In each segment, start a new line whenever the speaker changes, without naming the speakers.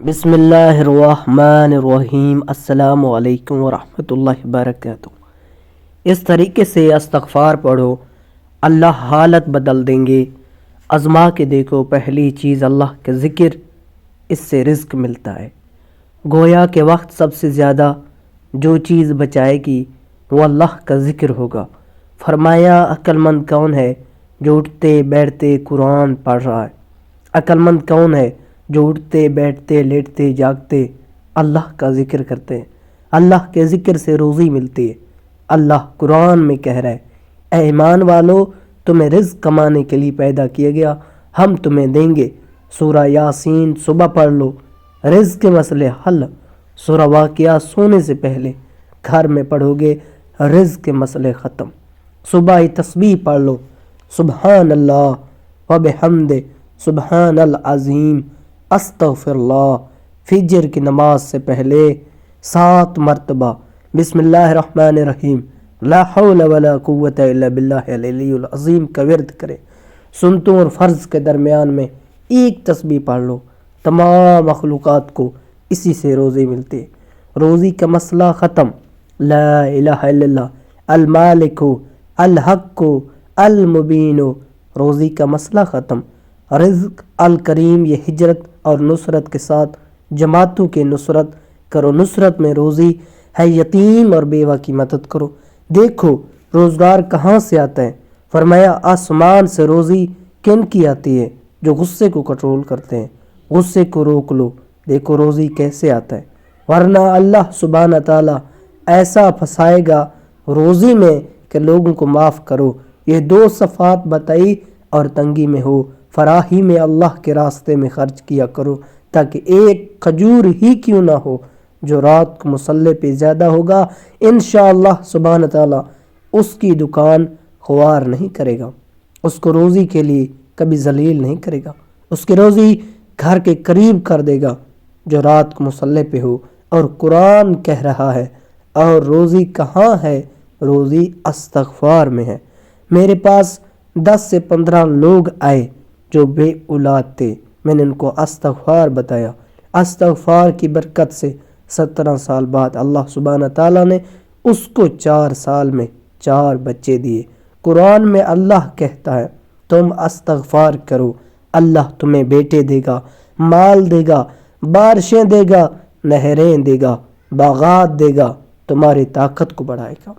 بسم اللہ الرحمن الرحیم۔ السلام علیکم ورحمۃ اللہ وبرکاتہ۔ اس طریقے سے استغفار پڑھو، اللہ حالت بدل دیں گے۔ آزما کے دیکھو، پہلی چیز اللہ کا ذکر، اس سے رزق ملتا ہے۔ گویا کے وقت سب سے زیادہ جو چیز بچائے گی وہ اللہ کا ذکر ہوگا۔ فرمایا عقل مند کون ہے جو اٹھتے بیٹھتے قرآن پڑھ رہا ہے؟ عقل مند کون ہے جو اٹھتے بیٹھتے لیٹتے جاگتے اللہ کا ذکر کرتے ہیں؟ اللہ کے ذکر سے روزی ملتی ہے۔ اللہ قرآن میں کہہ رہا ہے، اے ایمان والو، تمہیں رزق کمانے کے لیے پیدا کیا گیا، ہم تمہیں دیں گے۔ سورہ یاسین صبح پڑھ لو، رزق کے مسئلے حل۔ سورہ واقعہ سونے سے پہلے گھر میں پڑھو گے، رزق کے مسئلے ختم۔ صبح ہی تسبیح پڑھ لو، سبحان اللہ و بحمدہ سبحان العظیم استغفر اللہ۔ فجر کی نماز سے پہلے 7 مرتبہ بسم اللہ الرحمن الرحیم لا حول ولا قوت الا باللہ العلی العظیم کا ورد کریں۔ سنتوں اور فرض کے درمیان میں ایک تسبیح پڑھ لو۔ تمام مخلوقات کو اسی سے روزی ملتی ہے۔ روزی کا مسئلہ ختم۔ لا الہ الا اللہ المالک الحق المبین، روزی کا مسئلہ ختم۔ رزق الکریم، یہ ہجرت اور نصرت کے ساتھ جماعتوں کی نصرت کرو۔ نصرت میں روزی ہے، یتیم اور بیوہ کی مدد کرو۔ دیکھو روزگار کہاں سے آتا ہے؟ فرمایا آسمان سے روزی کن کی آتی ہے؟ جو غصے کو کنٹرول کرتے ہیں۔ غصے کو روک لو، دیکھو روزی کیسے آتا ہے۔ ورنہ اللہ سبحانہ تعالیٰ ایسا پھنسائے گا روزی میں کہ لوگوں کو معاف کرو۔ یہ 2 صفات بتائی اور تنگی میں ہو، فراہی میں اللہ کے راستے میں خرچ کیا کرو، تاکہ ایک کھجور ہی کیوں نہ ہو جو رات کو مصلے پہ زیادہ ہوگا، انشاءاللہ سبحانہ تعالیٰ اس کی دکان خوار نہیں کرے گا، اس کو روزی کے لیے کبھی ذلیل نہیں کرے گا، اس کی روزی گھر کے قریب کر دے گا جو رات کو مصلے پہ ہو۔ اور قرآن کہہ رہا ہے، اور روزی کہاں ہے؟ روزی استغفار میں ہے۔ میرے پاس 10 سے 15 لوگ آئے جو بے اولاد تھے، میں نے ان کو استغفار بتایا۔ استغفار کی برکت سے 17 سال بعد اللہ سبحانہ تعالیٰ نے اس کو 4 سال میں 4 بچے دیے۔ قرآن میں اللہ کہتا ہے تم استغفار کرو، اللہ تمہیں بیٹے دے گا، مال دے گا، بارشیں دے گا، نہریں دے گا، باغات دے گا، تمہاری طاقت کو بڑھائے گا۔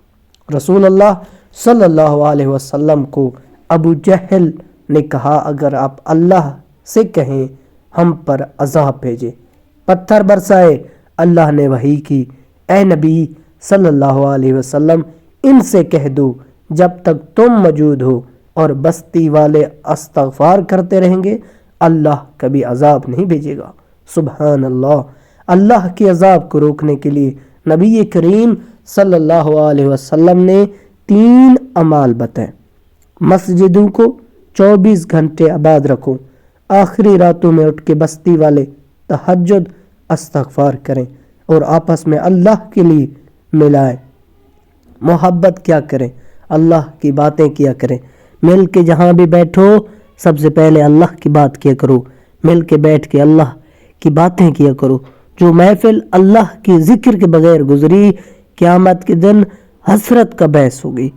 رسول اللہ صلی اللہ علیہ وسلم کو ابو جہل نے کہا، اگر آپ اللہ سے کہیں ہم پر عذاب بھیجے، پتھر برسائے، اللہ نے وحی کی، اے نبی صلی اللہ علیہ وسلم ان سے کہہ دو جب تک تم موجود ہو اور بستی والے استغفار کرتے رہیں گے اللہ کبھی عذاب نہیں بھیجے گا۔ سبحان اللہ۔ اللہ کے عذاب کو روکنے کے لیے نبی کریم صلی اللہ علیہ وسلم نے 3 اعمال بتائے۔ مسجدوں کو 24 گھنٹے آباد رکھو، آخری راتوں میں اٹھ کے بستی والے تہجد استغفار کریں اور آپس میں اللہ کے لیے ملائیں، محبت کیا کریں، اللہ کی باتیں کیا کریں۔ مل کے جہاں بھی بیٹھو سب سے پہلے اللہ کی بات کیا کرو، مل کے بیٹھ کے اللہ کی باتیں کیا کرو۔ جو محفل اللہ کی ذکر کے بغیر گزری، قیامت کے دن حسرت کا باعث ہوگی۔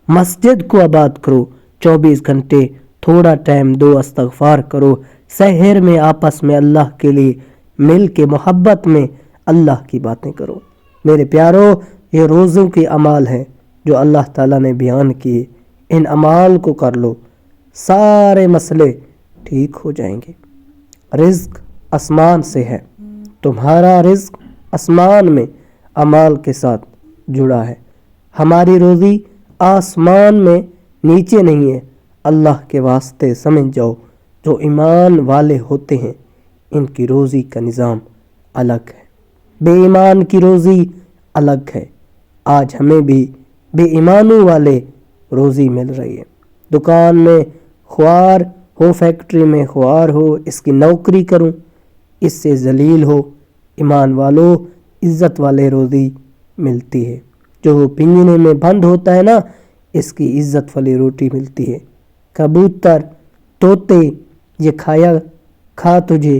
مسجد کو آباد کرو، 24 گھنٹے تھوڑا ٹائم دو، استغفار کرو۔ سحر میں آپس میں اللہ کے لیے مل کے محبت میں اللہ کی باتیں کرو۔ میرے پیارو، یہ روزوں کے اعمال ہیں جو اللہ تعالیٰ نے بیان کیے، ان اعمال کو کر لو، سارے مسئلے ٹھیک ہو جائیں گے۔ رزق آسمان سے ہے، تمہارا رزق آسمان میں اعمال کے ساتھ جڑا ہے۔ ہماری روزی آسمان میں نیچے نہیں ہے۔ اللہ کے واسطے سمجھ جاؤ، جو ایمان والے ہوتے ہیں ان کی روزی کا نظام الگ ہے، بے ایمان کی روزی الگ ہے۔ آج ہمیں بھی بے ایمانوں والے روزی مل رہی ہے۔ دکان میں خوار ہو، فیکٹری میں خوار ہو، اس کی نوکری کروں، اس سے ذلیل ہو۔ ایمان والو، عزت والے روزی ملتی ہے۔ جو پنجرے میں بند ہوتا ہے نا، اس کی عزت والی روٹی ملتی ہے۔ کبوتر طوطے یہ کھا تجھے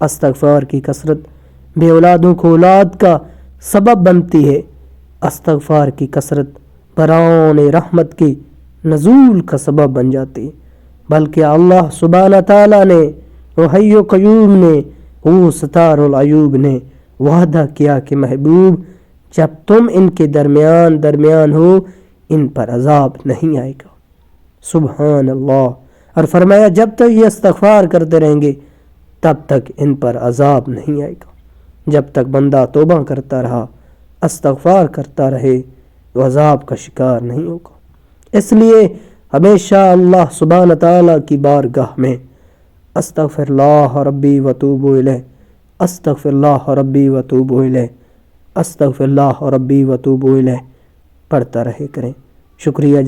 استغفار کی کثرت بے اولادوں کو اولاد کا سبب بنتی ہے۔ استغفار کی کثرت برآن رحمت کے نزول کا سبب بن جاتی ہے، بلکہ اللہ سبحانہ تعالیٰ نے، وہ حی و قیوم نے، وہ ستار العیوب نے وعدہ کیا کہ محبوب جب تم ان کے درمیان ہو ان پر عذاب نہیں آئے گا۔ سبحان اللہ۔ اور فرمایا جب تک یہ استغفار کرتے رہیں گے تب تک ان پر عذاب نہیں آئے گا۔ جب تک بندہ توبہ کرتا رہا، استغفار کرتا رہے، وہ عذاب کا شکار نہیں ہوگا۔ اس لیے ہمیشہ اللہ سبحانہ تعالیٰ کی بارگاہ میں استغفر اللہ ربی وتوب الیہ، استغفر اللہ ربی وتوب الیہ، استغفر اللہ ربی وتوب الیہ پڑھتا رہے کریں۔ شکریہ۔